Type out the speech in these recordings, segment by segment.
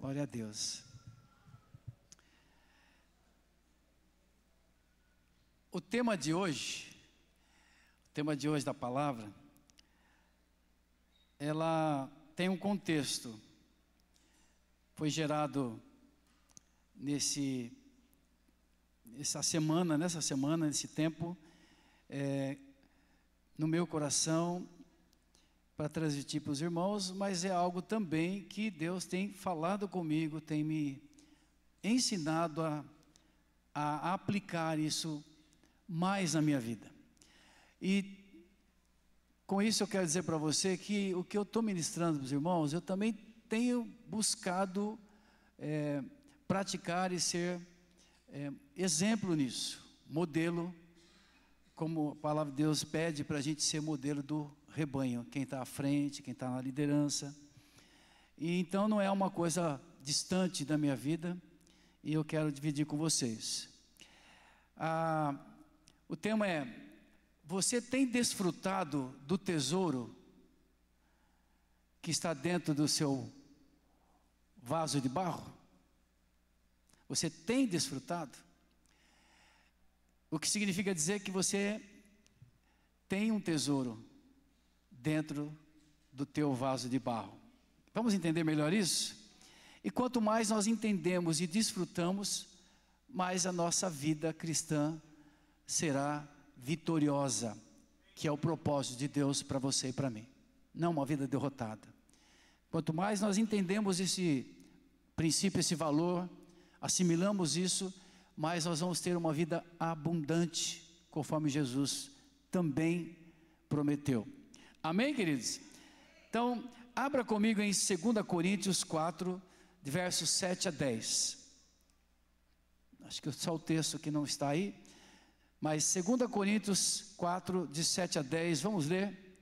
Glória a Deus. O tema de hoje da palavra, ela tem um contexto. Foi gerado nessa semana, nesse tempo, no meu coração, para transmitir para os irmãos, mas é algo também que Deus tem falado comigo, tem me ensinado a aplicar isso mais na minha vida. E com isso eu quero dizer para você que o que eu estou ministrando para os irmãos, eu também tenho buscado praticar e ser exemplo nisso, modelo, como a palavra de Deus pede para a gente ser modelo do rebanho, quem está à frente, quem está na liderança. E então não é uma coisa distante da minha vida, e eu quero dividir com vocês. O tema é: você tem desfrutado do tesouro que está dentro do seu vaso de barro? Você tem desfrutado? O que significa dizer que você tem um tesouro dentro do teu vaso de barro. Vamos entender melhor isso? E quanto mais nós entendemos e desfrutamos, mais a nossa vida cristã será vitoriosa, que é o propósito de Deus para você e para mim. Não uma vida derrotada. Quanto mais nós entendemos esse princípio, esse valor, assimilamos isso, mais nós vamos ter uma vida abundante, conforme Jesus também prometeu. Amém, queridos? Então, abra comigo em 2 Coríntios 4, de versos 7 a 10. Acho que só o texto que não está aí, mas 2 Coríntios 4, de 7 a 10, vamos ler.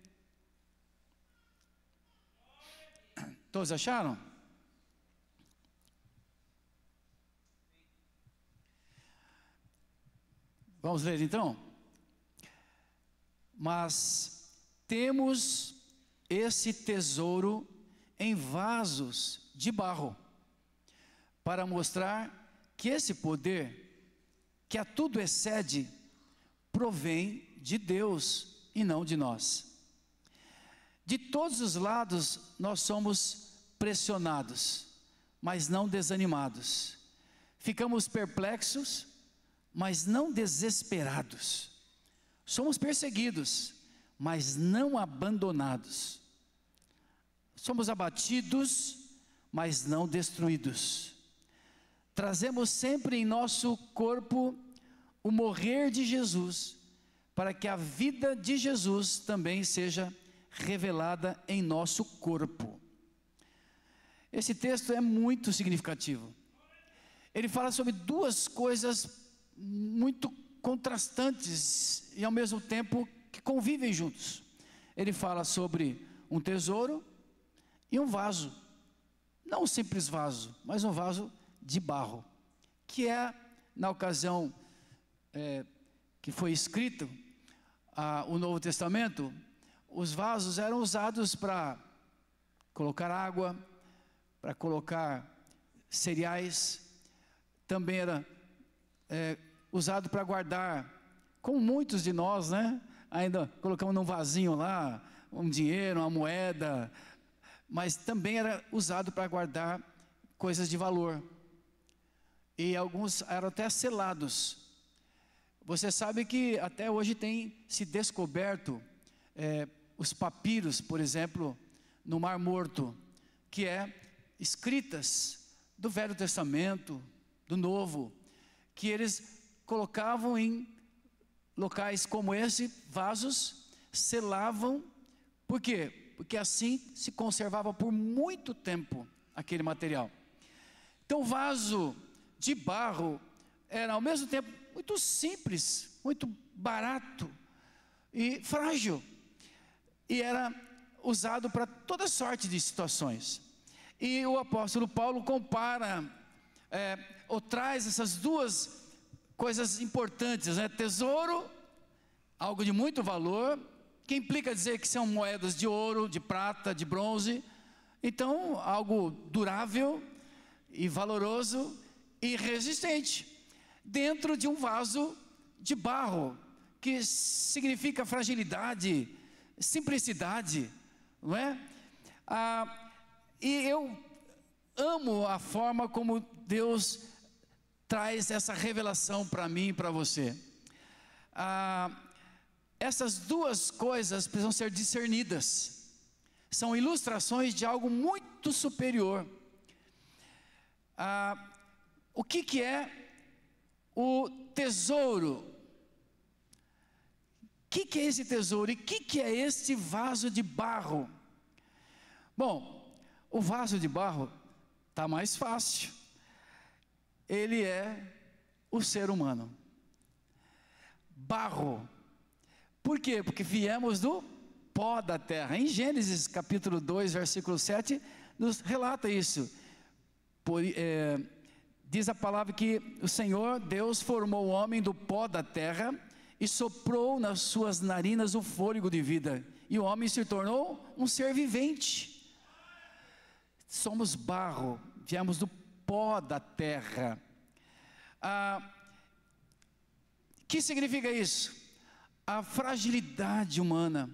Todos acharam? Vamos ler então? Mas temos esse tesouro em vasos de barro, para mostrar que esse poder, que a tudo excede, provém de Deus e não de nós. De todos os lados nós somos pressionados, mas não desanimados. Ficamos perplexos, mas não desesperados. Somos perseguidos, mas não abandonados. Somos abatidos, mas não destruídos. Trazemos sempre em nosso corpo o morrer de Jesus, para que a vida de Jesus também seja revelada em nosso corpo. Esse texto é muito significativo. Ele fala sobre duas coisas muito contrastantes e ao mesmo tempo que convivem juntos. Ele fala sobre um tesouro e um vaso, não um simples vaso, mas um vaso de barro, que na ocasião que foi escrito o Novo Testamento, os vasos eram usados para colocar água, para colocar cereais, também era usado para guardar, como muitos de nós, né? Ainda colocamos num vasinho lá, um dinheiro, uma moeda, mas também era usado para guardar coisas de valor. E alguns eram até selados. Você sabe que até hoje tem se descoberto os papiros, por exemplo, no Mar Morto, que escritas do Velho Testamento, do Novo, que eles colocavam em locais como esse, vasos, selavam. Por quê? Porque assim se conservava por muito tempo aquele material. Então o vaso de barro era ao mesmo tempo muito simples, muito barato e frágil, e era usado para toda sorte de situações. E o apóstolo Paulo compara ou traz essas duas coisas importantes, né? Tesouro, algo de muito valor, que implica dizer que são moedas de ouro, de prata, de bronze, então algo durável, e valoroso e resistente, dentro de um vaso de barro, que significa fragilidade, simplicidade, não é? E eu amo a forma como Deus traz essa revelação para mim e para você. Essas duas coisas precisam ser discernidas. São ilustrações de algo muito superior. O que é o tesouro? O que é esse tesouro? E o que é este vaso de barro? Bom, o vaso de barro está mais fácil. Ele é o ser humano. Barro. Por quê? Porque viemos do pó da terra. Em Gênesis capítulo 2, versículo 7, nos relata isso. Diz a palavra que o Senhor Deus formou o homem do pó da terra e soprou nas suas narinas o fôlego de vida, e o homem se tornou um ser vivente. Somos barro, viemos do pó da terra. Que significa isso? A fragilidade humana,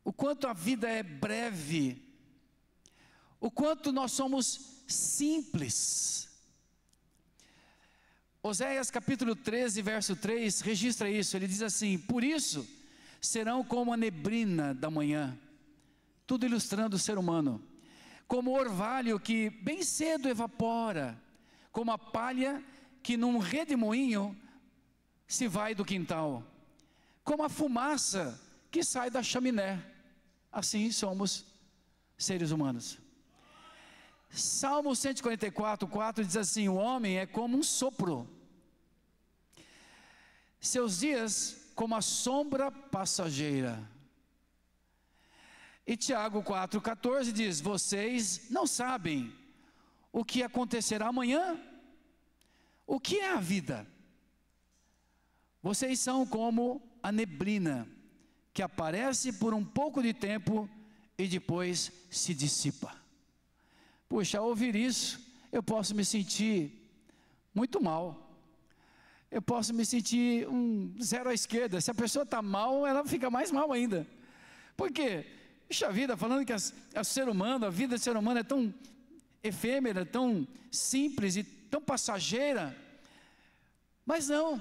o quanto a vida é breve, o quanto nós somos simples. Oséias capítulo 13, verso 3, registra isso. Ele diz assim: por isso serão como a neblina da manhã, tudo ilustrando o ser humano, como o orvalho que bem cedo evapora, como a palha que num redemoinho se vai do quintal, como a fumaça que sai da chaminé. Assim somos seres humanos. Salmo 144, 4 diz assim: o homem é como um sopro, seus dias como a sombra passageira. E Tiago 4, 14 diz: vocês não sabem o que acontecerá amanhã? O que é a vida? Vocês são como a neblina, que aparece por um pouco de tempo e depois se dissipa. Puxa, ao ouvir isso, eu posso me sentir muito mal. Eu posso me sentir um zero à esquerda. Se a pessoa está mal, ela fica mais mal ainda. Por quê? Puxa vida, falando que o ser humano, a vida do ser humano é tão efêmera, tão simples e tão passageira. Mas não,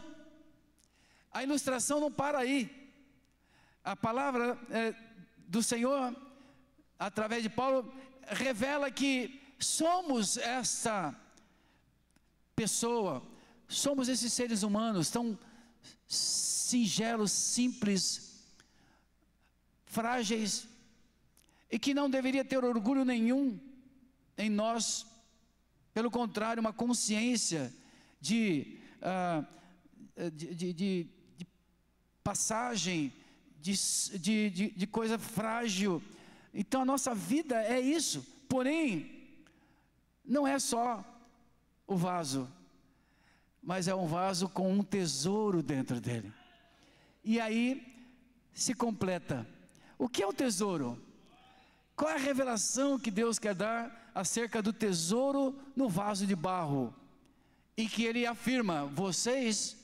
a ilustração não para aí. A palavra do Senhor, através de Paulo, revela que somos essa pessoa, somos esses seres humanos tão singelos, simples, frágeis, e que não deveria ter orgulho nenhum em nós. Pelo contrário, uma consciência de passagem, de coisa frágil. Então a nossa vida é isso. Porém, não é só o vaso, mas é um vaso com um tesouro dentro dele. E aí se completa. O que é o tesouro? Qual é a revelação que Deus quer dar acerca do tesouro no vaso de barro? E que ele afirma: vocês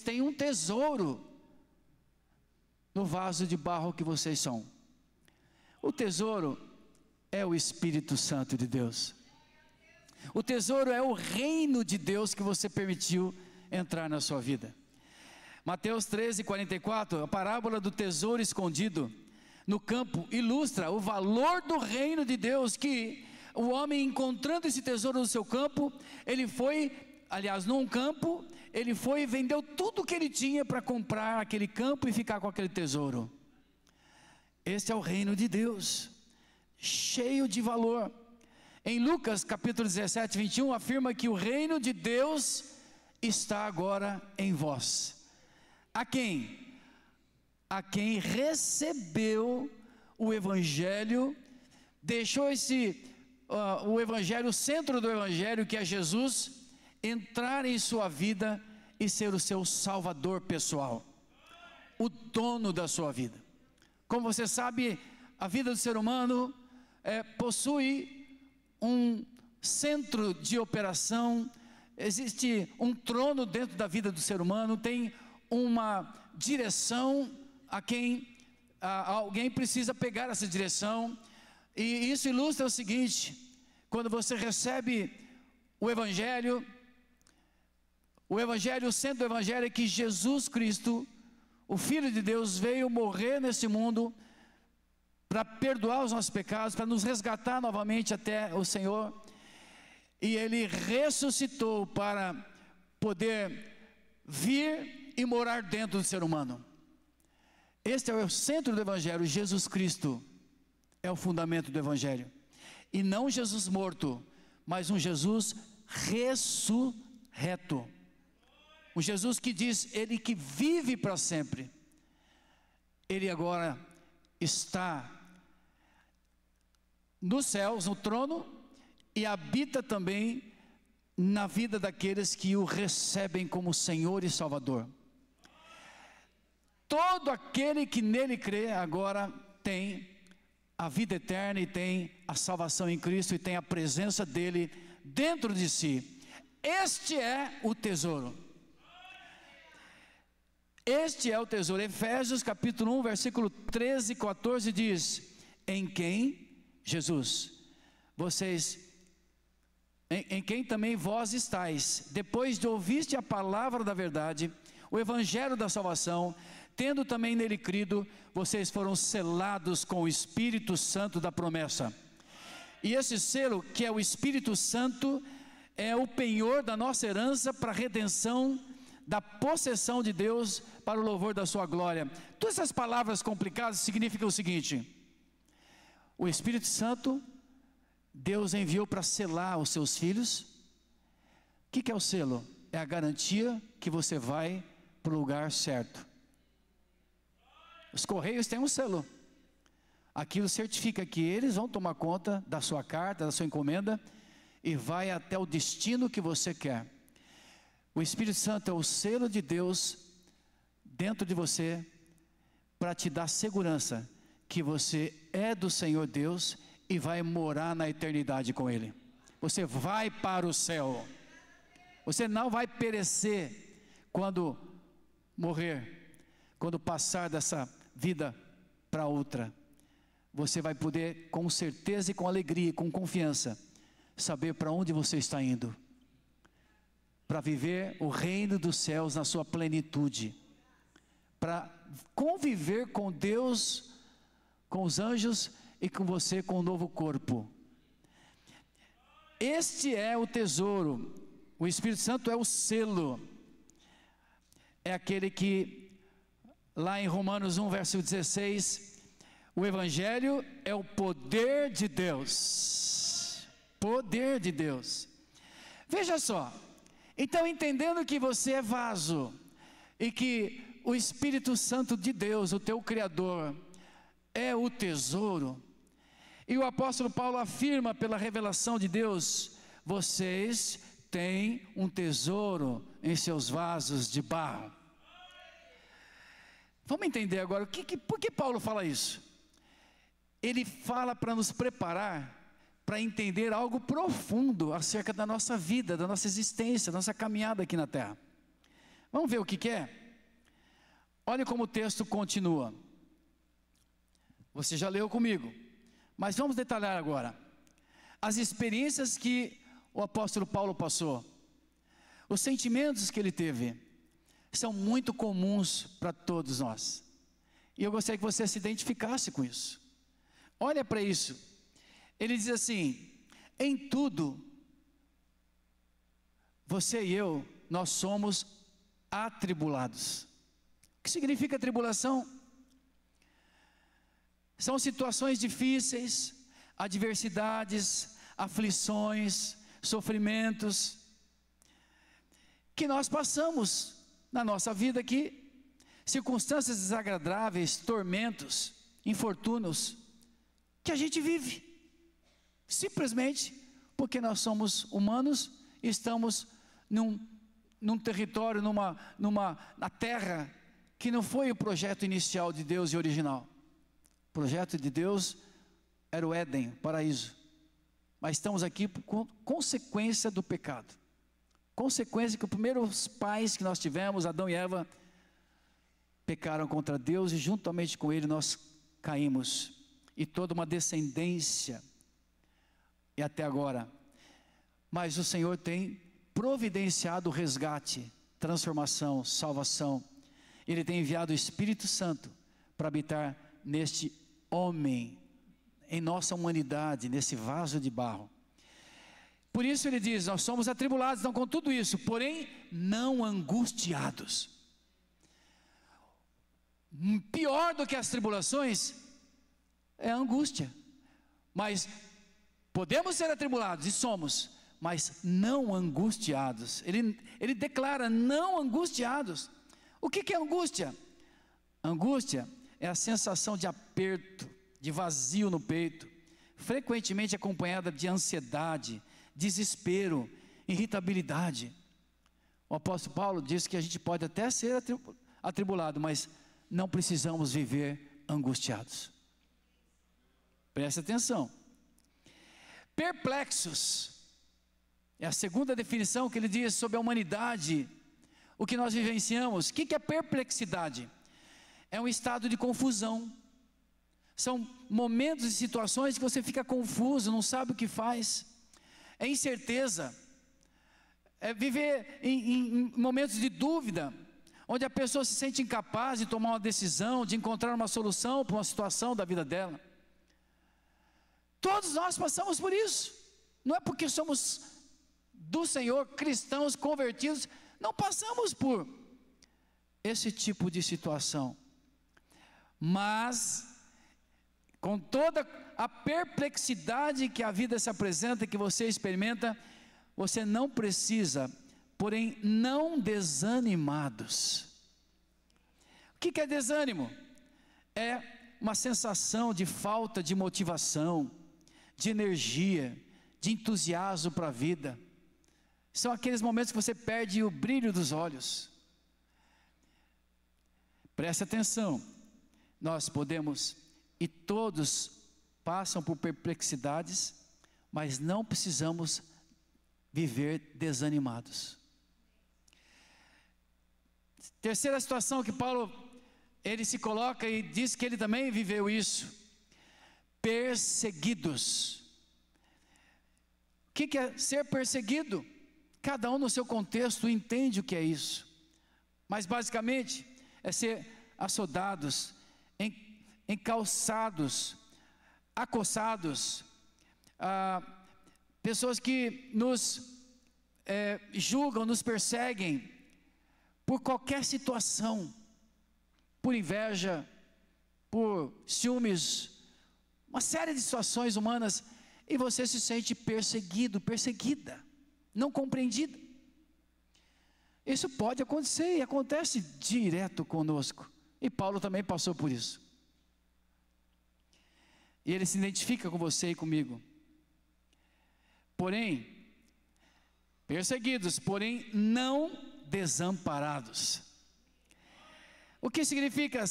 têm um tesouro no vaso de barro que vocês são. O tesouro é o Espírito Santo de Deus. O tesouro é o reino de Deus que você permitiu entrar na sua vida. Mateus 13, 44, a parábola do tesouro escondido no campo ilustra o valor do reino de Deus, que o homem, encontrando esse tesouro no seu campo, ele foi, aliás, num campo, ele foi e vendeu tudo o que ele tinha para comprar aquele campo e ficar com aquele tesouro. Este é o reino de Deus, cheio de valor. Em Lucas capítulo 17, 21, afirma que o reino de Deus está agora em vós. A quem? A quem recebeu o Evangelho, deixou o Evangelho, o centro do Evangelho, que é Jesus, entrar em sua vida e ser o seu salvador pessoal, o dono da sua vida. Como você sabe, a vida do ser humano possui um centro de operação, existe um trono dentro da vida do ser humano, tem uma direção a quem alguém precisa pegar essa direção. E isso ilustra o seguinte: quando você recebe o Evangelho, o centro do Evangelho é que Jesus Cristo, o Filho de Deus, veio morrer nesse mundo para perdoar os nossos pecados, para nos resgatar novamente até o Senhor, e Ele ressuscitou para poder vir e morar dentro do ser humano. Este é o centro do Evangelho. Jesus Cristo é o fundamento do Evangelho, e não Jesus morto, mas um Jesus ressurreto, um Jesus que diz, Ele que vive para sempre. Ele agora está nos céus, no trono, e habita também na vida daqueles que o recebem como Senhor e Salvador. Todo aquele que nele crê agora tem a vida eterna e tem a salvação em Cristo e tem a presença dele dentro de si. Este é o tesouro. Este é o tesouro. Efésios capítulo 1, versículo 13 e 14 diz: em quem, Jesus, em quem também vós estáis, depois de ouviste a palavra da verdade, o evangelho da salvação, tendo também nele crido, vocês foram selados com o Espírito Santo da promessa. E esse selo, que é o Espírito Santo, é o penhor da nossa herança para a redenção da possessão de Deus, para o louvor da sua glória. Todas essas palavras complicadas significam o seguinte: o Espírito Santo, Deus enviou para selar os seus filhos. O que é o selo? É a garantia que você vai para o lugar certo. Os correios têm um selo. Aquilo certifica que eles vão tomar conta da sua carta, da sua encomenda, e vai até o destino que você quer. O Espírito Santo é o selo de Deus dentro de você, para te dar segurança que você é do Senhor Deus e vai morar na eternidade com Ele. Você vai para o céu. Você não vai perecer quando morrer, quando passar dessa vida para outra. Você vai poder, com certeza e com alegria, com confiança, saber para onde você está indo, para viver o reino dos céus na sua plenitude, para conviver com Deus, com os anjos e com você, com um novo corpo. Este é o tesouro. O Espírito Santo é o selo, é aquele que, lá em Romanos 1, verso 16, o Evangelho é o poder de Deus. Poder de Deus. Veja só, então, entendendo que você é vaso, e que o Espírito Santo de Deus, o teu Criador, é o tesouro, e o apóstolo Paulo afirma pela revelação de Deus: vocês têm um tesouro em seus vasos de barro. Vamos entender agora, por que Paulo fala isso? Ele fala para nos preparar para entender algo profundo acerca da nossa vida, da nossa existência, da nossa caminhada aqui na terra. Vamos ver o que é? Olha como o texto continua. Você já leu comigo, mas vamos detalhar agora as experiências que o apóstolo Paulo passou, os sentimentos que ele teve, são muito comuns para todos nós, e eu gostaria que você se identificasse com isso. Olha para isso. Ele diz assim: em tudo, você e eu, nós somos atribulados. O que significa tribulação? São situações difíceis, adversidades, aflições, sofrimentos, que nós passamos na nossa vida aqui, circunstâncias desagradáveis, tormentos, infortúnios, que a gente vive, simplesmente porque nós somos humanos e estamos num território, na terra, que não foi o projeto inicial de Deus e original. O projeto de Deus era o Éden, paraíso. Mas estamos aqui por consequência do pecado. Consequência que os primeiros pais que nós tivemos, Adão e Eva, pecaram contra Deus e juntamente com ele nós caímos. E toda uma descendência, e até agora. Mas o Senhor tem providenciado o resgate, transformação, salvação. Ele tem enviado o Espírito Santo para habitar neste homem, em nossa humanidade, nesse vaso de barro. Por isso ele diz, nós somos atribulados, não com tudo isso, porém não angustiados. Pior do que as tribulações é a angústia. Mas podemos ser atribulados, e somos, mas não angustiados. Ele declara, não angustiados. O que é angústia? Angústia é a sensação de aperto, de vazio no peito, frequentemente acompanhada de ansiedade, desespero, irritabilidade. O apóstolo Paulo diz que a gente pode até ser atribulado, mas não precisamos viver angustiados. Preste atenção. Perplexos é a segunda definição que ele diz sobre a humanidade, o que nós vivenciamos. O que é perplexidade? É um estado de confusão. São momentos e situações que você fica confuso, não sabe o que faz. É incerteza. É viver em momentos de dúvida, onde a pessoa se sente incapaz de tomar uma decisão, de encontrar uma solução para uma situação da vida dela. Todos nós passamos por isso. Não é porque somos do Senhor, cristãos, convertidos, não passamos por esse tipo de situação. Mas com toda a perplexidade que a vida se apresenta, que você experimenta, você não precisa, porém não desanimados. O que é desânimo? É uma sensação de falta de motivação, de energia, de entusiasmo para a vida. São aqueles momentos que você perde o brilho dos olhos. Preste atenção, nós podemos, e todos passam por perplexidades, mas não precisamos viver desanimados. Terceira situação que Paulo, ele se coloca e diz que ele também viveu isso. Perseguidos. O que é ser perseguido? Cada um no seu contexto entende o que é isso. Mas basicamente é ser açodados, encalçados, acossados, pessoas que nos julgam, nos perseguem por qualquer situação, por inveja, por ciúmes, uma série de situações humanas, e você se sente perseguido, perseguida, não compreendida. Isso pode acontecer e acontece direto conosco, e Paulo também passou por isso. E ele se identifica com você e comigo. Porém, perseguidos, porém não desamparados. O que significa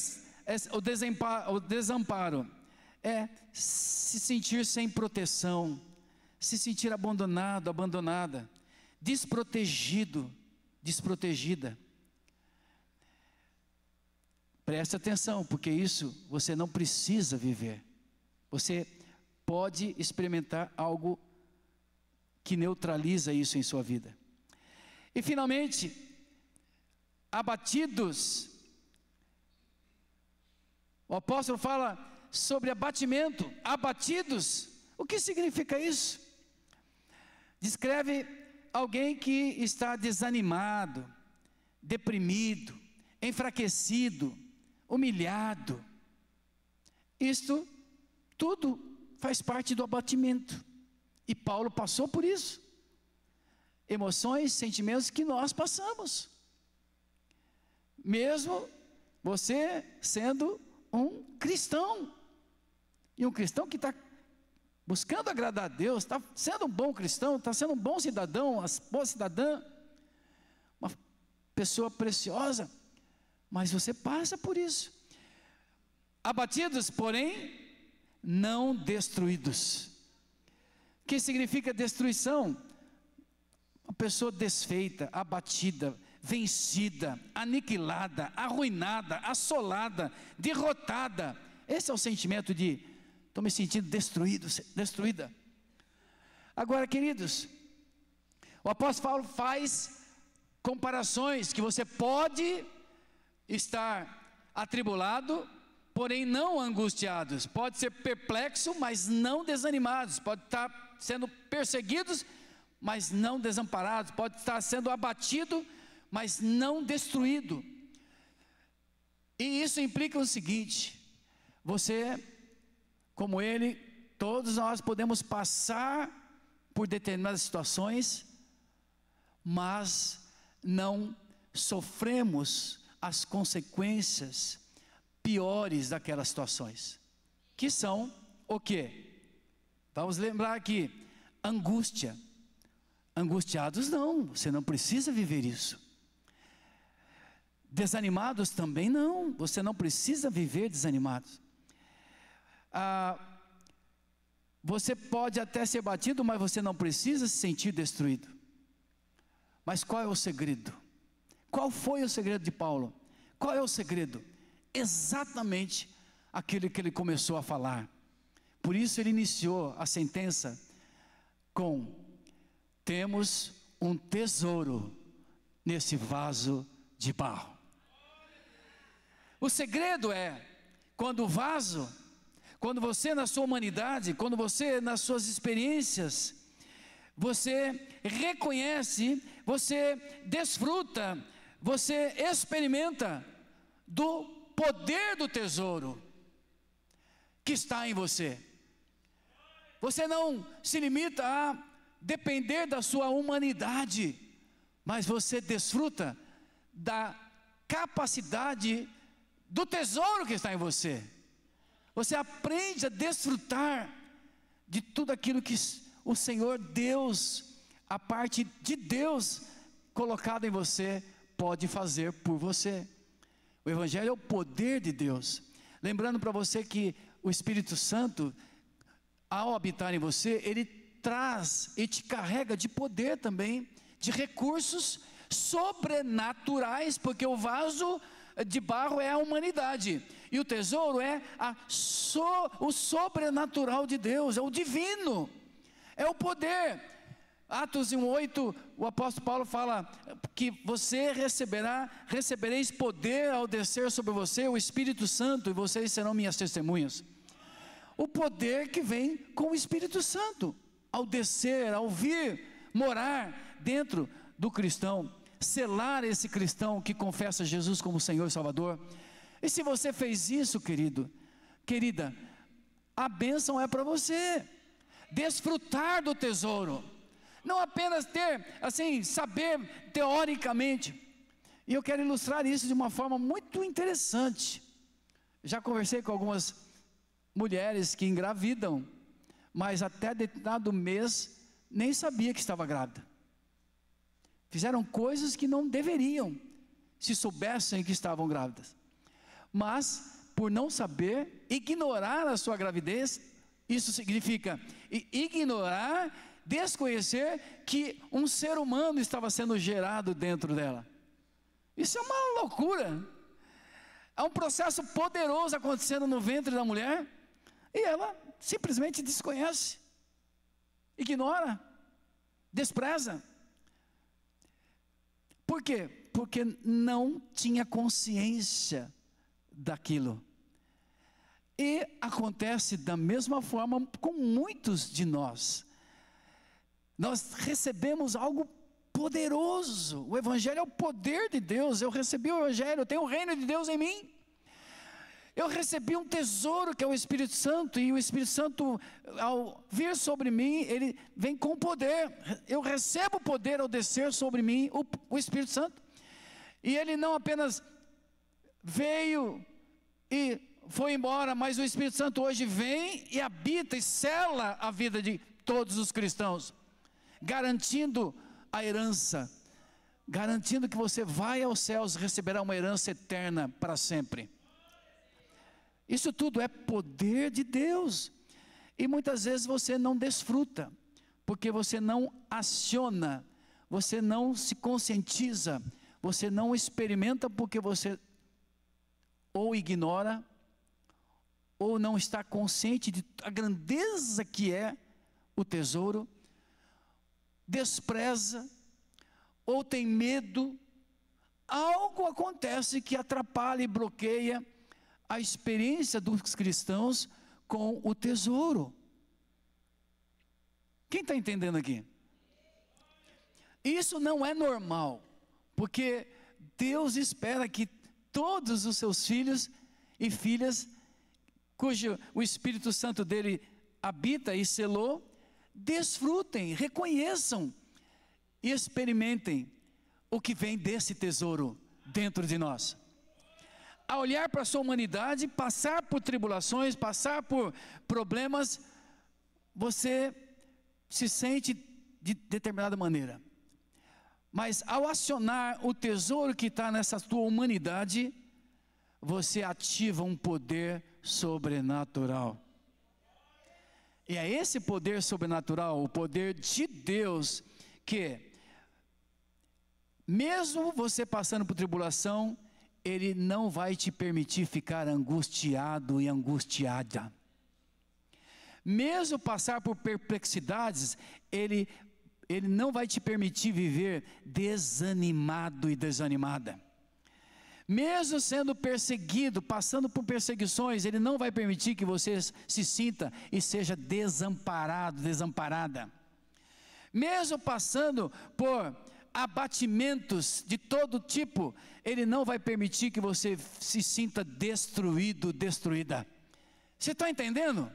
o desamparo? É se sentir sem proteção, se sentir abandonado, abandonada, desprotegido, desprotegida. Preste atenção, porque isso você não precisa viver. Você pode experimentar algo que neutraliza isso em sua vida. E finalmente, abatidos. O apóstolo fala sobre abatimento, abatidos. O que significa isso? Descreve alguém que está desanimado, deprimido, enfraquecido, humilhado. Isto tudo faz parte do abatimento. E Paulo passou por isso. Emoções, sentimentos que nós passamos. Mesmo você sendo um cristão. E um cristão que está buscando agradar a Deus, está sendo um bom cristão, está sendo um bom cidadão, uma boa cidadã, uma pessoa preciosa. Mas você passa por isso. Abatidos, porém, não destruídos. O que significa destruição? Uma pessoa desfeita, abatida, vencida, aniquilada, arruinada, assolada, derrotada. Esse é o sentimento de: estou me sentindo destruído, destruída. Agora, queridos, o apóstolo Paulo faz comparações que você pode estar atribulado, porém não angustiados. Pode ser perplexo, mas não desanimados. Pode estar sendo perseguidos, mas não desamparados. Pode estar sendo abatido, mas não destruído. E isso implica o seguinte: você, como ele, todos nós podemos passar por determinadas situações, mas não sofremos as consequências piores daquelas situações, que são o quê? Vamos lembrar aqui: angústia. Angustiados não, você não precisa viver isso. Desanimados também não, você não precisa viver desanimados. Você pode até ser batido, mas você não precisa se sentir destruído. Mas qual é o segredo? Qual foi o segredo de Paulo? Qual é o segredo? Exatamente aquilo que ele começou a falar. Por isso ele iniciou a sentença com: temos um tesouro nesse vaso de barro. O segredo é, quando o vaso, quando você na sua humanidade, quando você nas suas experiências, você reconhece, você desfruta, você experimenta do poder do tesouro que está em você. Você não se limita a depender da sua humanidade, mas você desfruta da capacidade do tesouro que está em você. Você aprende a desfrutar de tudo aquilo que o Senhor Deus, a parte de Deus colocado em você, pode fazer por você. O Evangelho é o poder de Deus. Lembrando para você que o Espírito Santo, ao habitar em você, ele traz e te carrega de poder também, de recursos sobrenaturais, porque o vaso de barro é a humanidade, e o tesouro é o sobrenatural de Deus, é o divino, é o poder. Atos 1:8, o apóstolo Paulo fala que você recebereis poder ao descer sobre você o Espírito Santo, e vocês serão minhas testemunhas. O poder que vem com o Espírito Santo, ao descer, ao vir morar dentro do cristão, selar esse cristão que confessa Jesus como Senhor e Salvador. E se você fez isso, querido, querida, a bênção é para você, desfrutar do tesouro, não apenas ter, assim, saber teoricamente. E eu quero ilustrar isso de uma forma muito interessante. Já conversei com algumas mulheres que engravidam, mas até determinado mês nem sabia que estava grávida. Fizeram coisas que não deveriam, se soubessem que estavam grávidas. Mas, por não saber, ignorar a sua gravidez, isso significa ignorar, desconhecer que um ser humano estava sendo gerado dentro dela. Isso é uma loucura. Há um processo poderoso acontecendo no ventre da mulher, e ela simplesmente desconhece, ignora, despreza. Por quê? Porque não tinha consciência daquilo. E acontece da mesma forma com muitos de nós. Nós recebemos algo poderoso. O Evangelho é o poder de Deus. Eu recebi o Evangelho, eu tenho o reino de Deus em mim. Eu recebi um tesouro que é o Espírito Santo, e o Espírito Santo, ao vir sobre mim, ele vem com poder. Eu recebo poder ao descer sobre mim, o Espírito Santo. E ele não apenas veio e foi embora, mas o Espírito Santo hoje vem e habita e sela a vida de todos os cristãos, garantindo a herança, garantindo que você vai aos céus e receberá uma herança eterna para sempre. Isso tudo é poder de Deus. E muitas vezes você não desfruta, porque você não aciona, você não se conscientiza, você não experimenta, porque você ou ignora, ou não está consciente de a grandeza que é o tesouro, despreza, ou tem medo. Algo acontece que atrapalha e bloqueia a experiência dos cristãos com o tesouro. Quem está entendendo aqui? Isso não é normal, porque Deus espera que todos os seus filhos e filhas, cujo o Espírito Santo dele habita e selou, desfrutem, reconheçam e experimentem o que vem desse tesouro dentro de nós. A olhar para a sua humanidade, passar por tribulações, passar por problemas, você se sente de determinada maneira. Mas ao acionar o tesouro que está nessa tua humanidade, você ativa um poder sobrenatural. E é esse poder sobrenatural, o poder de Deus, que mesmo você passando por tribulação, Ele não vai te permitir ficar angustiado e angustiada. Mesmo passar por perplexidades, Ele não vai te permitir viver desanimado e desanimada. Mesmo sendo perseguido, passando por perseguições, Ele não vai permitir que você se sinta e seja desamparado, desamparada. Mesmo passando por abatimentos de todo tipo, Ele não vai permitir que você se sinta destruído, destruída. Você está entendendo?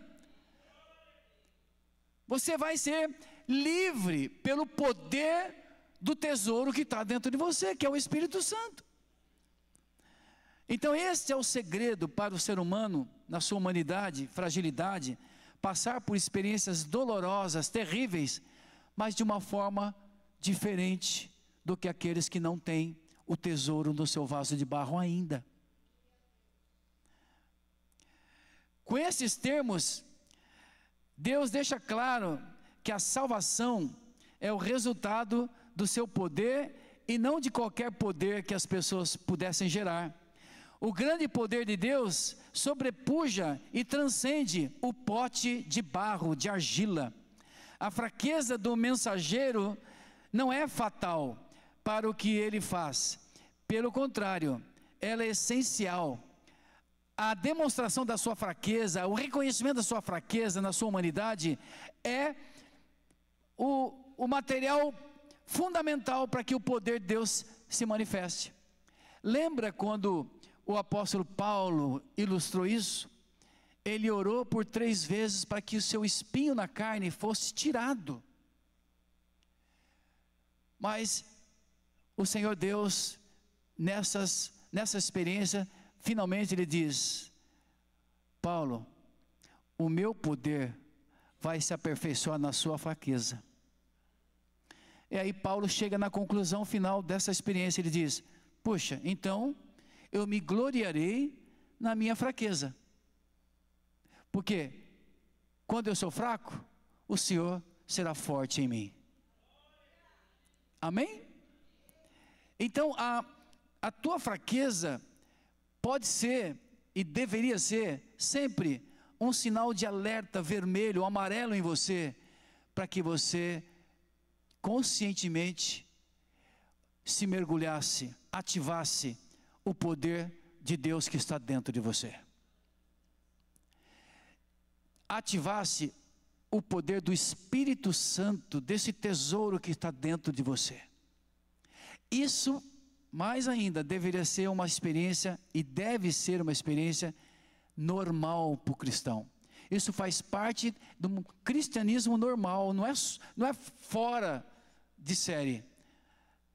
Você vai ser livre pelo poder do tesouro que está dentro de você, que é o Espírito Santo. Então esse é o segredo para o ser humano, na sua humanidade, fragilidade, passar por experiências dolorosas, terríveis, mas de uma forma diferente do que aqueles que não têm o tesouro no seu vaso de barro ainda. Com esses termos, Deus deixa claro que a salvação é o resultado do seu poder e não de qualquer poder que as pessoas pudessem gerar. O grande poder de Deus sobrepuja e transcende o pote de barro, de argila. A fraqueza do mensageiro não é fatal para o que ele faz. Pelo contrário, ela é essencial. A demonstração da sua fraqueza, o reconhecimento da sua fraqueza na sua humanidade é o material fundamental para que o poder de Deus se manifeste. Lembra quando o apóstolo Paulo ilustrou isso? Ele orou por 3 vezes para que o seu espinho na carne fosse tirado. Mas o Senhor Deus, nessa experiência, finalmente Ele diz: Paulo, o meu poder vai se aperfeiçoar na sua fraqueza. E aí Paulo chega na conclusão final dessa experiência, ele diz: puxa, então eu me gloriarei na minha fraqueza, porque quando eu sou fraco, o Senhor será forte em mim. Amém? Então a tua fraqueza pode ser e deveria ser sempre um sinal de alerta vermelho ou amarelo em você, para que você conscientemente se mergulhasse, ativasse o poder de Deus que está dentro de você. Ativasse o poder do Espírito Santo, desse tesouro que está dentro de você. Isso, mais ainda, deveria ser uma experiência, e deve ser uma experiência normal para o cristão. Isso faz parte do cristianismo normal, não é fora de série.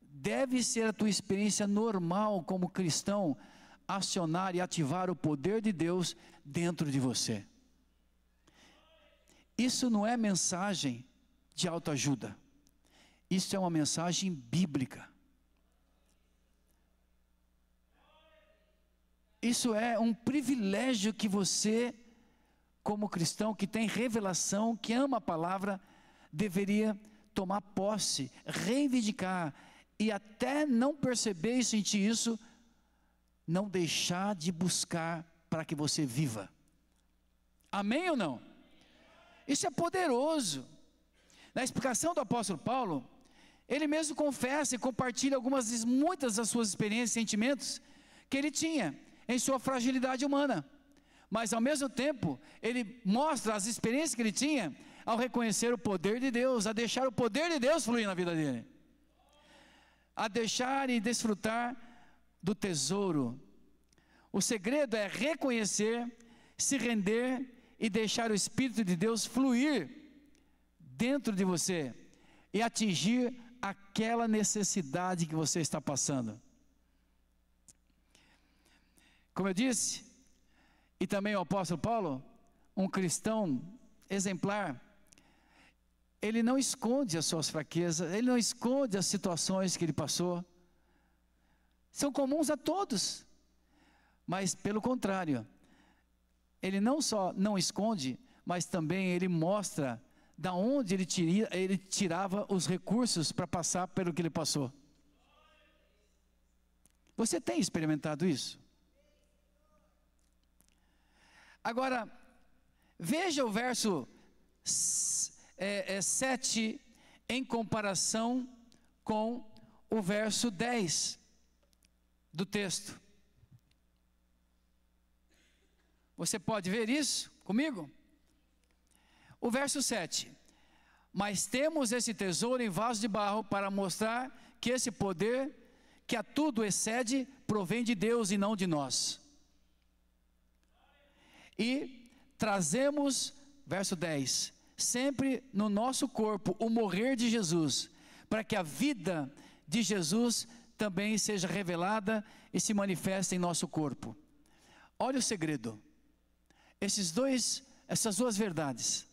Deve ser a tua experiência normal como cristão, acionar e ativar o poder de Deus dentro de você. Isso não é mensagem de autoajuda. Isso é uma mensagem bíblica. Isso é um privilégio que você, como cristão, que tem revelação, que ama a palavra, deveria tomar posse, reivindicar, e até não perceber e sentir isso, não deixar de buscar para que você viva. Amém ou não? Isso é poderoso. Na explicação do apóstolo Paulo, ele mesmo confessa e compartilha muitas das suas experiências e sentimentos que ele tinha em sua fragilidade humana. Mas ao mesmo tempo, ele mostra as experiências que ele tinha ao reconhecer o poder de Deus, a deixar o poder de Deus fluir na vida dele, a deixar e desfrutar do tesouro. O segredo é reconhecer, se render e deixar o Espírito de Deus fluir dentro de você e atingir aquela necessidade que você está passando. Como eu disse, e também o apóstolo Paulo, um cristão exemplar, ele não esconde as suas fraquezas, ele não esconde as situações que ele passou, são comuns a todos, mas pelo contrário, ele não só não esconde, mas também ele mostra da onde ele tirava os recursos para passar pelo que ele passou. Você tem experimentado isso? Agora, veja o verso 7 em comparação com o verso 10 do texto. Você pode ver isso comigo? O verso 7. Mas temos esse tesouro em vaso de barro para mostrar que esse poder, que a tudo excede, provém de Deus e não de nós. E trazemos, verso 10, sempre no nosso corpo o morrer de Jesus, para que a vida de Jesus também seja revelada e se manifeste em nosso corpo. Olha o segredo. Essas duas verdades,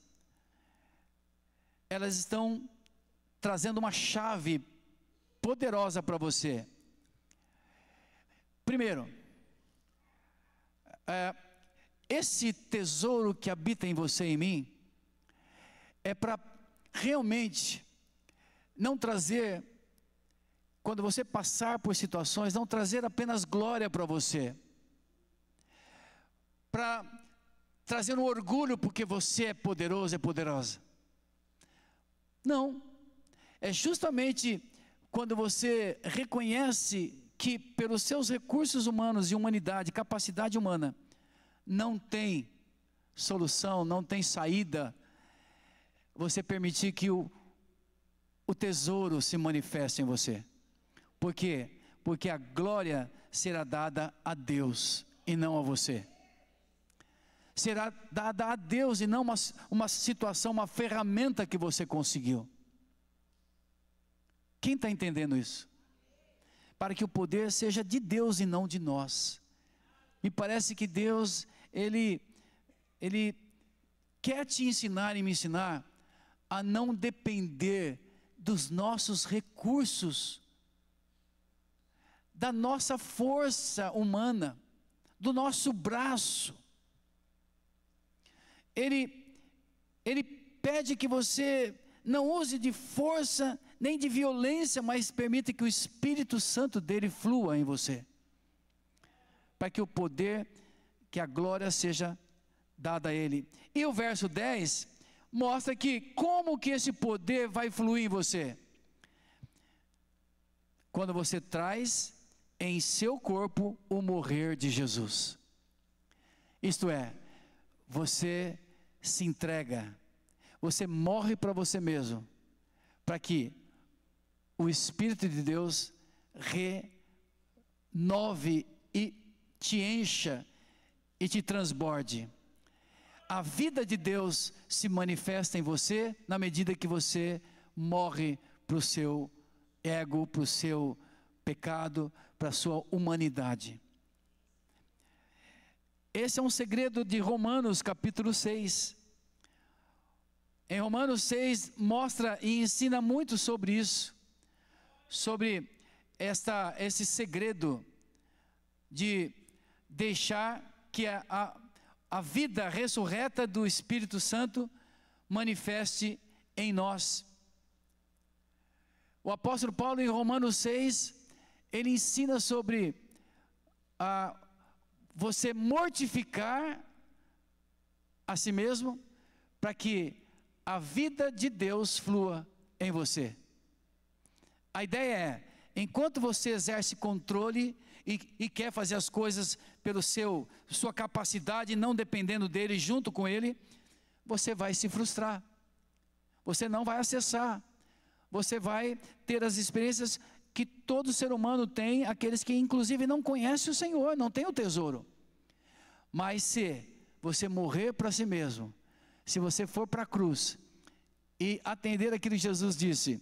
elas estão trazendo uma chave poderosa para você. Primeiro, esse tesouro que habita em você e em mim, é para realmente não trazer, quando você passar por situações, não trazer apenas glória para você, para trazer um orgulho porque você é poderoso, é poderosa. Não, é justamente quando você reconhece que pelos seus recursos humanos e humanidade, capacidade humana, não tem solução, não tem saída, você permitir que o tesouro se manifeste em você. Por quê? Porque a glória será dada a Deus e não a você. Será dada a Deus e não uma situação, uma ferramenta que você conseguiu. Quem está entendendo isso? Para que o poder seja de Deus e não de nós. Me parece que Deus, Ele quer te ensinar e me ensinar a não depender dos nossos recursos, da nossa força humana, do nosso braço. Ele pede que você não use de força, nem de violência, mas permita que o Espírito Santo dele flua em você, para que o poder, que a glória seja dada a ele. E o verso 10 mostra que como que esse poder vai fluir em você? Quando você traz em seu corpo o morrer de Jesus. Isto é, você se entrega, você morre para você mesmo, para que o Espírito de Deus renove e te encha e te transborde. A vida de Deus se manifesta em você na medida que você morre para o seu ego, para o seu pecado, para a sua humanidade. Esse é um segredo de Romanos capítulo 6. Em Romanos 6 mostra e ensina muito sobre isso, sobre esse segredo de deixar que a vida ressurreta do Espírito Santo manifeste em nós. O apóstolo Paulo, em Romanos 6, ele ensina sobre você mortificar a si mesmo, para que a vida de Deus flua em você. A ideia é, enquanto você exerce controle e quer fazer as coisas pelo sua capacidade, não dependendo dele, junto com ele, você vai se frustrar, você não vai acessar, você vai ter as experiências que todo ser humano tem, aqueles que inclusive não conhecem o Senhor, não tem o tesouro. Mas se você morrer para si mesmo, se você for para a cruz e atender aquilo que Jesus disse,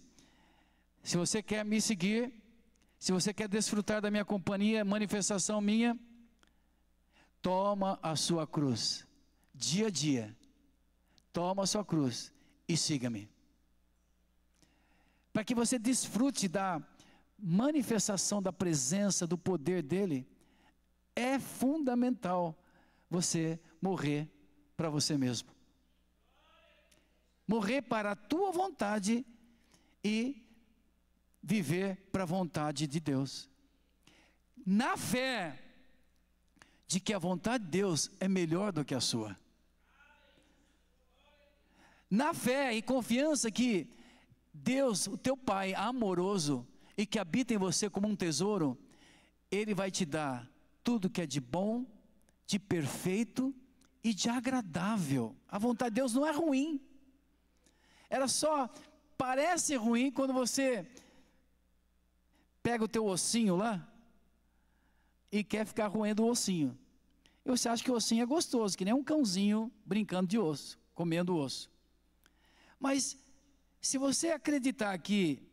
se você quer me seguir, se você quer desfrutar da minha companhia, manifestação minha, toma a sua cruz, dia a dia, toma a sua cruz e siga-me. Para que você desfrute da manifestação da presença, do poder dele, é fundamental você morrer para você mesmo. Morrer para a tua vontade e viver para a vontade de Deus. Na fé de que a vontade de Deus é melhor do que a sua. Na fé e confiança que Deus, o teu Pai amoroso e que habita em você como um tesouro, Ele vai te dar tudo que é de bom, de perfeito e de agradável. A vontade de Deus não é ruim. Ela só parece ruim quando você pega o teu ossinho lá e quer ficar roendo o ossinho. E você acha que o ossinho é gostoso, que nem um cãozinho brincando de osso, comendo osso. Mas se você acreditar que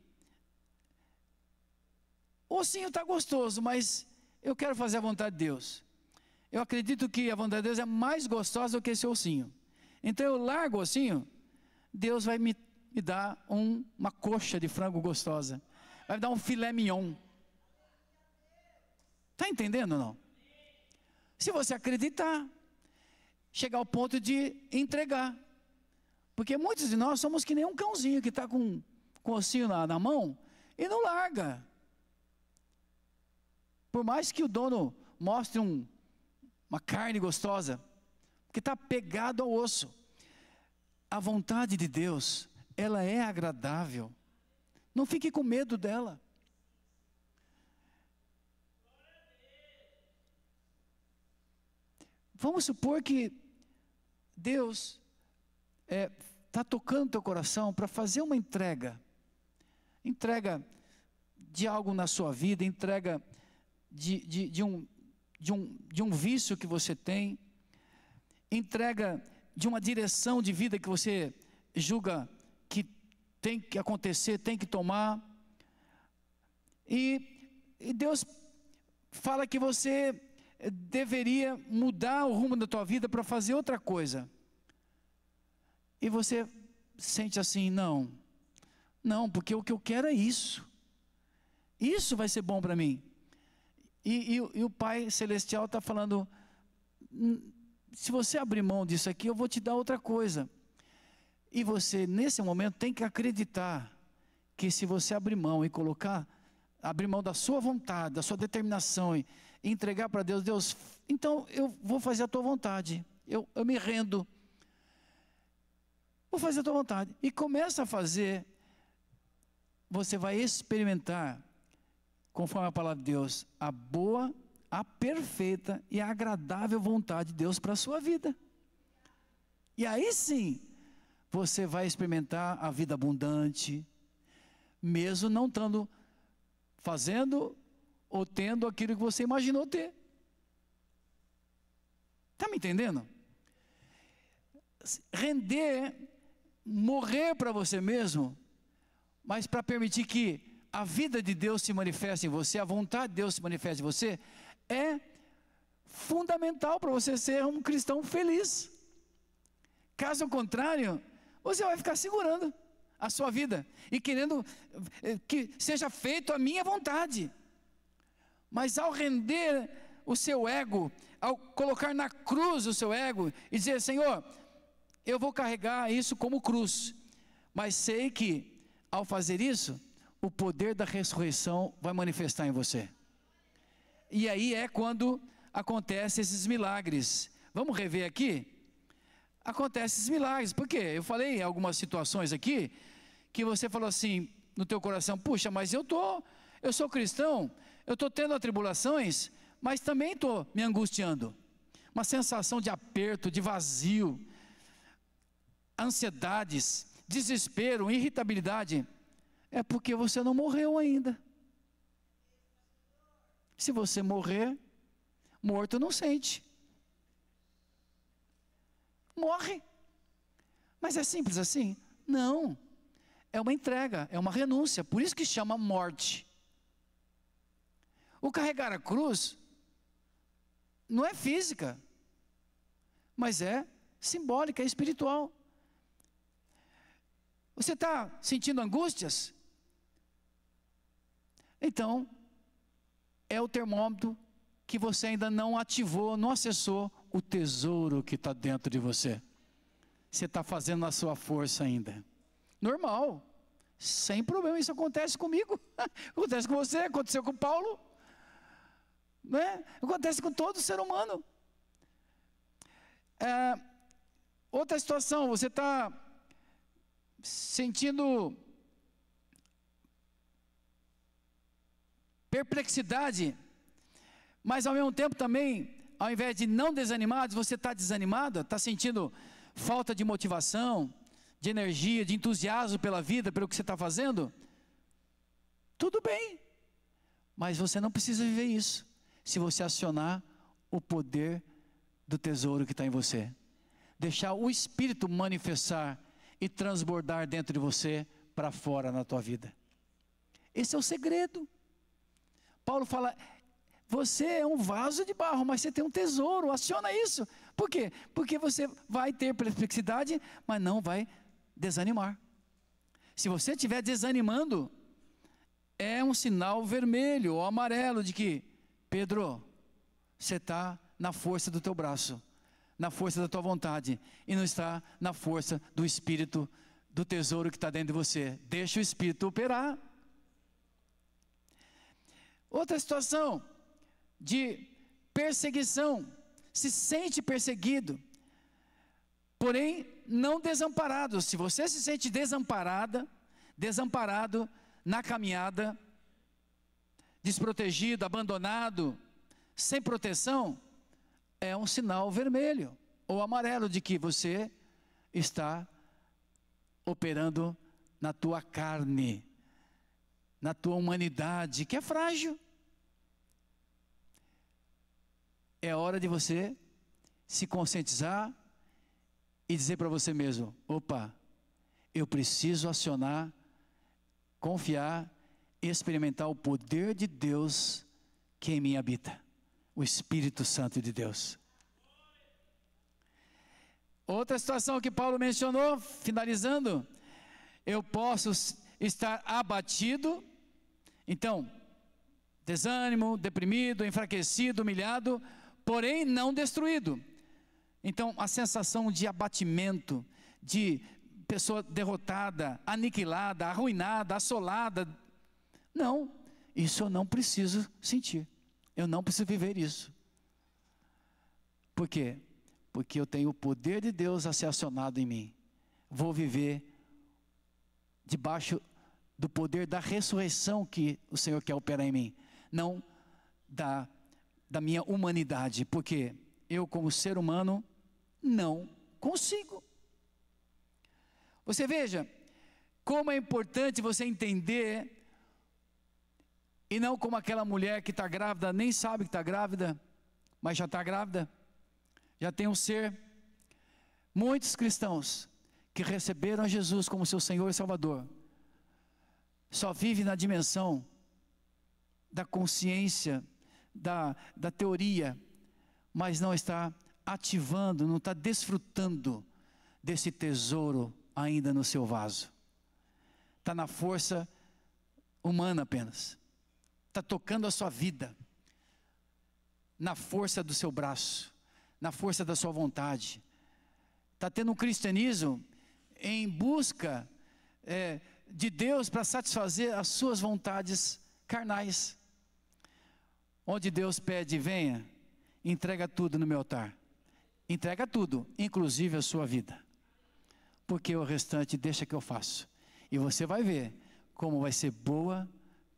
o ossinho está gostoso, mas eu quero fazer a vontade de Deus, eu acredito que a vontade de Deus é mais gostosa do que esse ossinho. Então eu largo o ossinho, Deus vai me dar uma coxa de frango gostosa, vai me dar um filé mignon. Está entendendo ou não? Se você acreditar, chegar ao ponto de entregar. Porque muitos de nós somos que nem um cãozinho que está com o ossinho na mão e não larga. Por mais que o dono mostre uma carne gostosa, que está pegado ao osso. A vontade de Deus, ela é agradável. Não fique com medo dela. Vamos supor que Deus está tocando teu coração para fazer uma entrega de algo na sua vida, entrega de um vício que você tem, entrega de uma direção de vida que você julga que tem que acontecer, tem que tomar, e Deus fala que você deveria mudar o rumo da tua vida para fazer outra coisa, e você sente assim, não, porque o que eu quero é isso vai ser bom para mim, e o Pai Celestial está falando, se você abrir mão disso aqui, eu vou te dar outra coisa, e você nesse momento tem que acreditar, que se você abrir mão e abrir mão da sua vontade, da sua determinação, e entregar para Deus, então eu vou fazer a tua vontade, eu me rendo, vou fazer a tua vontade, e começa a fazer, você vai experimentar, conforme a palavra de Deus, a boa, a perfeita e a agradável vontade de Deus para a sua vida. E aí sim, você vai experimentar a vida abundante, mesmo não estando fazendo ou tendo aquilo que você imaginou ter. Está me entendendo? Render, morrer para você mesmo, mas para permitir que a vida de Deus se manifeste em você, a vontade de Deus se manifeste em você, é fundamental para você ser um cristão feliz. Caso contrário, você vai ficar segurando a sua vida e querendo que seja feito a minha vontade. Mas ao render o seu ego, ao colocar na cruz o seu ego e dizer: Senhor, eu vou carregar isso como cruz, mas sei que ao fazer isso, o poder da ressurreição vai manifestar em você. E aí é quando acontecem esses milagres. Vamos rever aqui? Acontecem esses milagres, porque eu falei em algumas situações aqui, que você falou assim no teu coração: puxa, mas eu sou cristão, eu estou tendo atribulações, mas também estou me angustiando. Uma sensação de aperto, de vazio, ansiedades, desespero, irritabilidade. É porque você não morreu ainda. Se você morrer, morto não sente. Morre. Mas é simples assim? Não. É uma entrega, é uma renúncia. Por isso que chama morte. O carregar a cruz não é física, mas é simbólica, é espiritual. Você está sentindo angústias? Então, é o termômetro que você ainda não ativou, não acessou o tesouro que está dentro de você. Você está fazendo na sua força ainda. Normal, sem problema, isso acontece comigo, acontece com você, aconteceu com Paulo, né? Acontece com todo ser humano. Outra situação, você está sentindo perplexidade, mas ao mesmo tempo também, ao invés de não desanimado, você está desanimado, está sentindo falta de motivação, de energia, de entusiasmo pela vida, pelo que você está fazendo. Tudo bem, mas você não precisa viver isso, se você acionar o poder do tesouro que está em você, deixar o Espírito manifestar e transbordar dentro de você, para fora na tua vida. Esse é o segredo. Paulo fala: você é um vaso de barro, mas você tem um tesouro, aciona isso. Por quê? Porque você vai ter perplexidade, mas não vai desanimar. Se você estiver desanimando, é um sinal vermelho ou amarelo de que: Pedro, você está na força do teu braço, na força da tua vontade, e não está na força do Espírito, do tesouro que está dentro de você. Deixa o Espírito operar. Outra situação de perseguição: se sente perseguido, porém não desamparado. Se você se sente desamparado na caminhada, desprotegido, abandonado, sem proteção, é um sinal vermelho ou amarelo de que você está operando na tua carne, na tua humanidade, que é frágil. É hora de você se conscientizar e dizer para você mesmo: opa, eu preciso acionar, confiar, experimentar o poder de Deus que em mim habita, o Espírito Santo de Deus. Outra situação que Paulo mencionou, finalizando: eu posso estar abatido, então, desânimo, deprimido, enfraquecido, humilhado, porém não destruído. Então, a sensação de abatimento, de pessoa derrotada, aniquilada, arruinada, assolada, não, isso eu não preciso sentir, eu não preciso viver isso. Por quê? Porque eu tenho o poder de Deus a ser acionado em mim. Vou viver debaixo do poder da ressurreição que o Senhor quer operar em mim, não da minha humanidade, porque eu, como ser humano, não consigo. Você veja como é importante você entender, e não como aquela mulher que está grávida, nem sabe que está grávida, mas já está grávida, já tem um ser. Muitos cristãos que receberam a Jesus como seu Senhor e Salvador, só vivem na dimensão da consciência, da teoria, mas não está ativando, não está desfrutando desse tesouro ainda no seu vaso. Está na força humana apenas, está tocando a sua vida, na força do seu braço, na força da sua vontade. Está tendo um cristianismo em busca de Deus para satisfazer as suas vontades carnais. Onde Deus pede, venha, entrega tudo no meu altar. Entrega tudo, inclusive a sua vida. Porque o restante deixa que eu faço. E você vai ver como vai ser boa,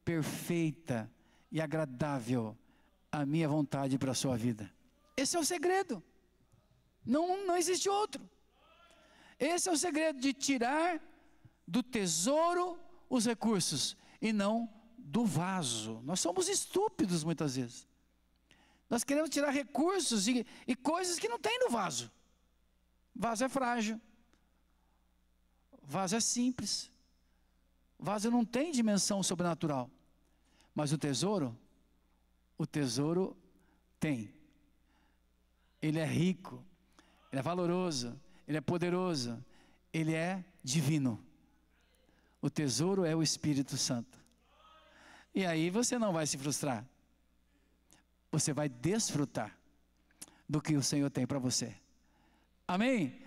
perfeita e agradável a minha vontade para a sua vida. Esse é o segredo. Não existe outro. Esse é o segredo de tirar do tesouro os recursos e não do vaso. Nós somos estúpidos muitas vezes. Nós queremos tirar recursos e coisas que não tem no vaso. Vaso é frágil. Vaso é simples. Vaso não tem dimensão sobrenatural. Mas o tesouro tem. Ele é rico, ele é valoroso, ele é poderoso, ele é divino. O tesouro é o Espírito Santo. E aí você não vai se frustrar. Você vai desfrutar do que o Senhor tem para você. Amém?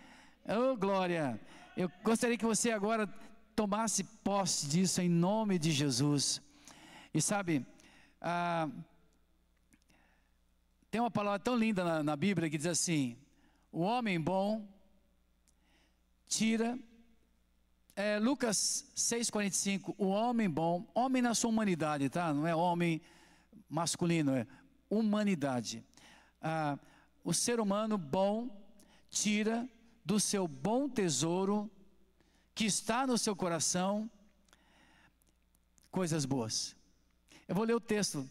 Oh, glória! Eu gostaria que você agora tomasse posse disso em nome de Jesus. E sabe, tem uma palavra tão linda na Bíblia que diz assim: o homem bom tira... Lucas 6,45, o homem bom, homem na sua humanidade, tá? Não é homem masculino, é humanidade. O ser humano bom tira do seu bom tesouro, que está no seu coração, coisas boas. Eu vou ler o texto.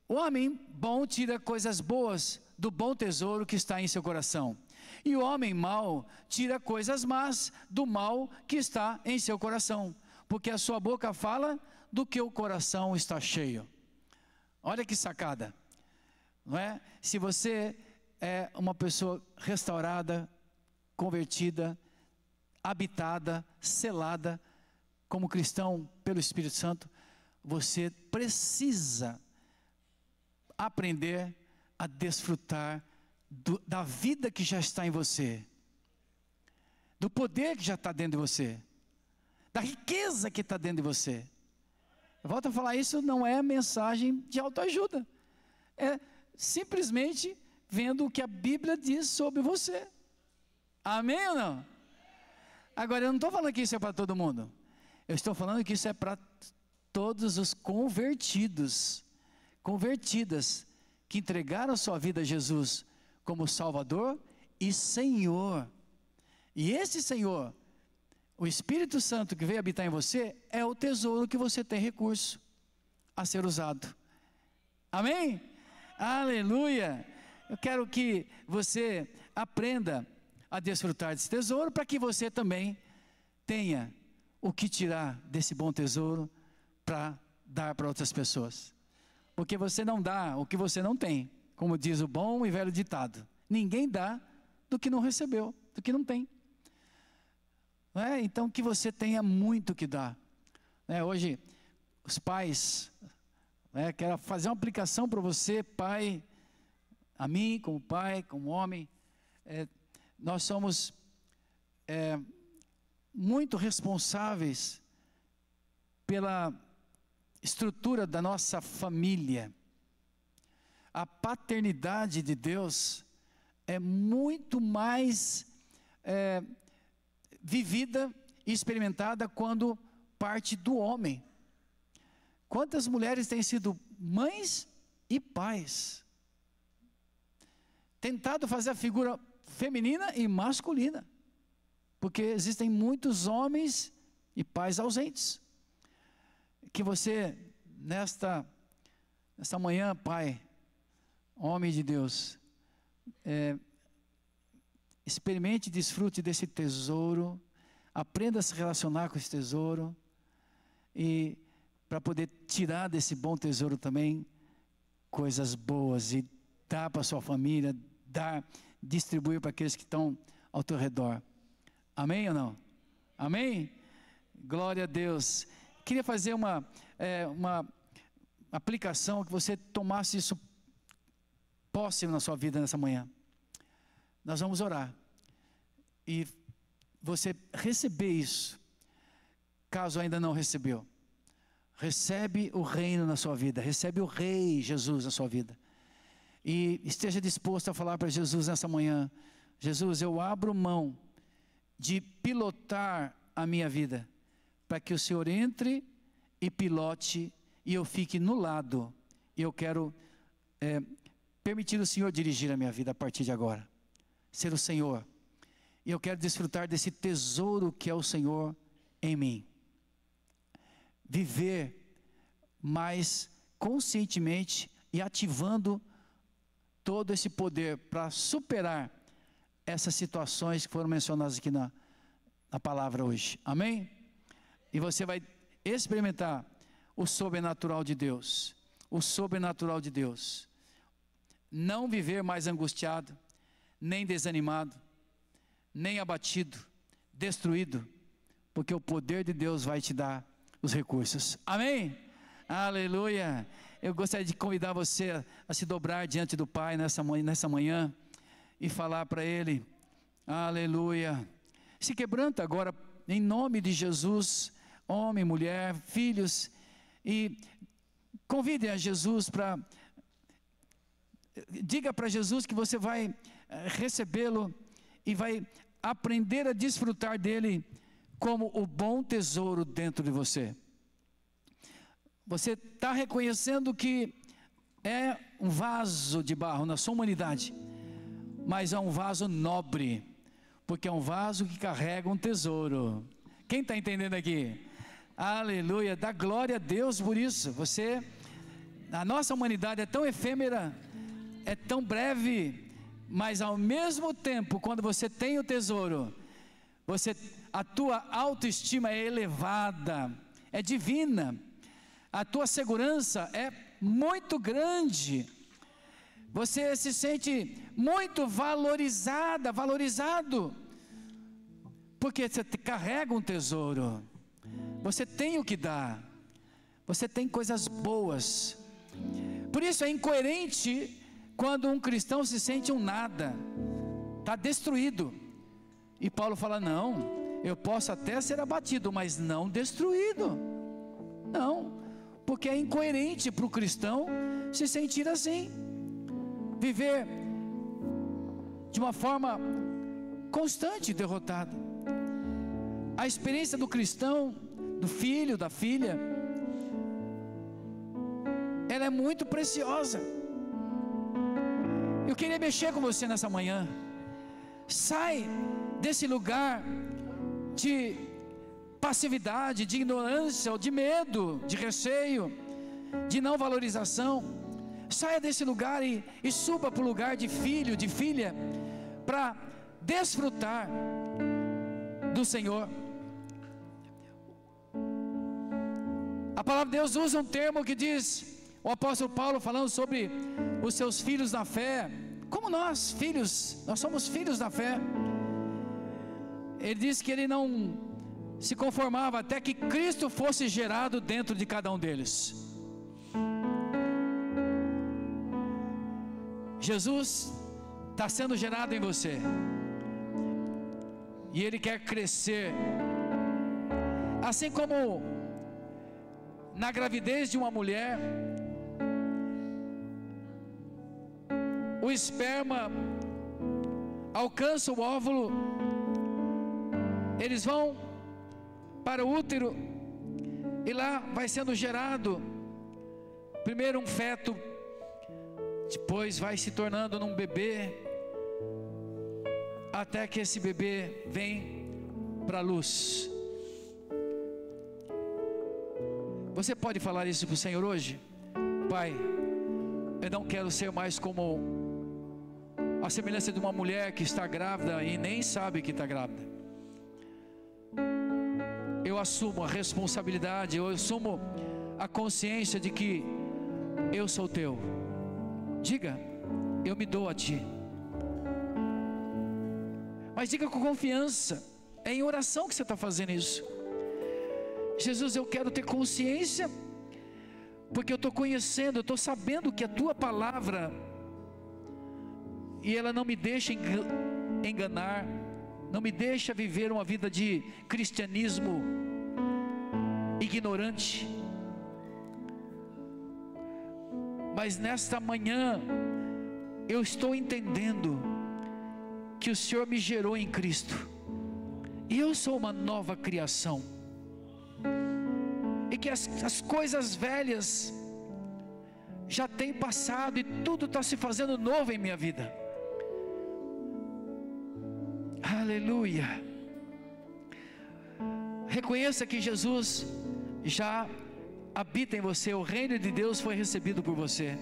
O homem bom tira coisas boas do bom tesouro que está em seu coração. E o homem mau tira coisas más do mal que está em seu coração, porque a sua boca fala do que o coração está cheio. Olha que sacada, não é? Se você é uma pessoa restaurada, convertida, habitada, selada, como cristão pelo Espírito Santo, você precisa aprender a desfrutar da vida que já está em você, do poder que já está dentro de você, da riqueza que está dentro de você. Eu volto a falar, isso não é mensagem de autoajuda, é simplesmente vendo o que a Bíblia diz sobre você. Amém ou não? Agora, eu não estou falando que isso é para todo mundo, eu estou falando que isso é para todos os convertidas, que entregaram a sua vida a Jesus como Salvador e Senhor. E esse Senhor, o Espírito Santo que veio habitar em você, é o tesouro que você tem recurso a ser usado. Amém? Aleluia! Eu quero que você aprenda a desfrutar desse tesouro, para que você também tenha o que tirar desse bom tesouro para dar para outras pessoas. Porque você não dá o que você não tem, como diz o bom e velho ditado: ninguém dá do que não recebeu, do que não tem. Não é? Então que você tenha muito que dar. Hoje, os pais, quero fazer uma aplicação para você, pai, a mim, como pai, como homem. Nós somos muito responsáveis pela estrutura da nossa família. A paternidade de Deus é muito mais vivida e experimentada quando parte do homem. Quantas mulheres têm sido mães e pais, tentado fazer a figura feminina e masculina, porque existem muitos homens e pais ausentes. Que você, nesta manhã, pai, homem de Deus, experimente e desfrute desse tesouro, aprenda a se relacionar com esse tesouro, e para poder tirar desse bom tesouro também coisas boas, e dar para a sua família, distribuir para aqueles que estão ao teu redor. Amém ou não? Amém? Glória a Deus. Queria fazer uma aplicação, que você tomasse isso posse na sua vida nessa manhã. Nós vamos orar. E você receber isso, caso ainda não recebeu, recebe o reino na sua vida, recebe o Rei Jesus na sua vida. E esteja disposto a falar para Jesus nessa manhã: Jesus, eu abro mão de pilotar a minha vida, para que o Senhor entre e pilote, e eu fique no lado. E eu quero permitir o Senhor dirigir a minha vida a partir de agora, ser o Senhor. E eu quero desfrutar desse tesouro que é o Senhor em mim. Viver mais conscientemente e ativando todo esse poder para superar essas situações que foram mencionadas aqui na palavra hoje. Amém? E você vai experimentar o sobrenatural de Deus. O sobrenatural de Deus. Não viver mais angustiado, nem desanimado, nem abatido, destruído, porque o poder de Deus vai te dar os recursos. Amém? Aleluia! Eu gostaria de convidar você a se dobrar diante do Pai nessa manhã e falar para Ele: aleluia! Se quebranta agora em nome de Jesus, homem, mulher, filhos, e convide a Jesus para... Diga para Jesus que você vai recebê-lo e vai aprender a desfrutar dele como o bom tesouro dentro de você. Você está reconhecendo que é um vaso de barro na sua humanidade, mas é um vaso nobre, porque é um vaso que carrega um tesouro. Quem está entendendo aqui? Aleluia, dá glória a Deus por isso. A nossa humanidade é tão efêmera, é tão breve, mas ao mesmo tempo, quando você tem o tesouro, a tua autoestima é elevada, é divina, a tua segurança é muito grande, você se sente muito valorizado, porque você carrega um tesouro, você tem o que dar, você tem coisas boas. Por isso é incoerente quando um cristão se sente um nada, está destruído. E Paulo fala: não, eu posso até ser abatido, mas não destruído. Não, porque é incoerente para o cristão se sentir assim, viver de uma forma constante derrotado. A experiência do cristão, do filho, da filha, ela é muito preciosa. Eu queria mexer com você nessa manhã. Sai desse lugar de passividade, de ignorância, ou de medo, de receio, de não valorização. Saia desse lugar e suba para o lugar de filho, de filha, para desfrutar do Senhor. A palavra de Deus usa um termo que diz, o apóstolo Paulo falando sobre os seus filhos na fé, como nós, filhos, nós somos filhos da fé. Ele diz que ele não se conformava até que Cristo fosse gerado dentro de cada um deles. Jesus está sendo gerado em você, e Ele quer crescer, assim como na gravidez de uma mulher, o esperma alcança o óvulo, eles vão para o útero, e lá vai sendo gerado, primeiro um feto, depois vai se tornando num bebê, até que esse bebê vem para a luz. Você pode falar isso para o Senhor hoje? Pai, eu não quero ser mais como a semelhança de uma mulher que está grávida e nem sabe que está grávida. Eu assumo a responsabilidade, eu assumo a consciência de que eu sou teu. Diga, eu me dou a ti. Mas diga com confiança, é em oração que você está fazendo isso. Jesus, eu quero ter consciência, porque eu estou conhecendo, eu estou sabendo que a tua palavra e ela não me deixa enganar, não me deixa viver uma vida de cristianismo ignorante. Mas nesta manhã eu estou entendendo que o Senhor me gerou em Cristo, e eu sou uma nova criação, e que as coisas velhas já têm passado, e tudo está se fazendo novo em minha vida. Aleluia. Reconheça que Jesus já habita em você, o reino de Deus foi recebido por você.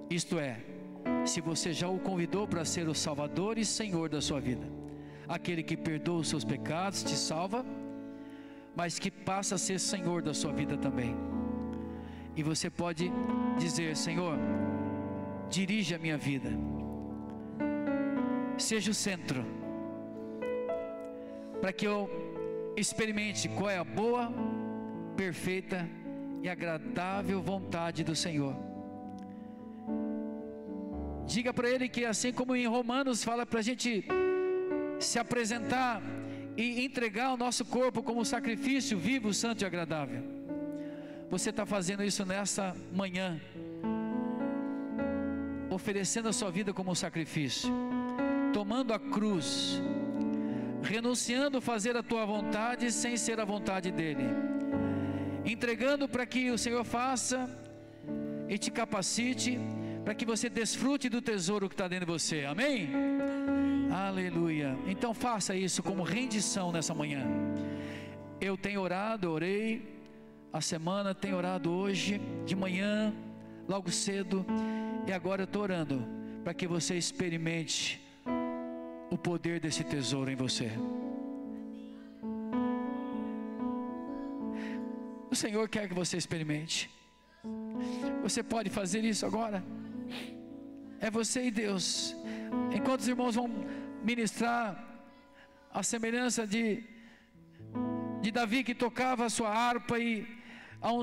Isto é, se você já o convidou para ser o Salvador e Senhor da sua vida, aquele que perdoa os seus pecados, te salva, mas que passa a ser Senhor da sua vida também. E você pode dizer: Senhor, dirige a minha vida, seja o centro, para que eu experimente qual é a boa, perfeita e agradável vontade do Senhor. Diga para Ele que, assim como em Romanos fala para a gente se apresentar e entregar o nosso corpo como sacrifício vivo, santo e agradável, você está fazendo isso nessa manhã, oferecendo a sua vida como sacrifício, tomando a cruz, renunciando a fazer a tua vontade sem ser a vontade dEle, entregando para que o Senhor faça e te capacite, para que você desfrute do tesouro que está dentro de você. Amém? Aleluia. Então faça isso como rendição nessa manhã. Eu tenho orado, orei a semana, tenho orado hoje de manhã, logo cedo, e agora eu estou orando para que você experimente o poder desse tesouro em você. O Senhor quer que você experimente. Você pode fazer isso agora. É você e Deus. Enquanto os irmãos vão ministrar a semelhança de Davi, que tocava a sua harpa e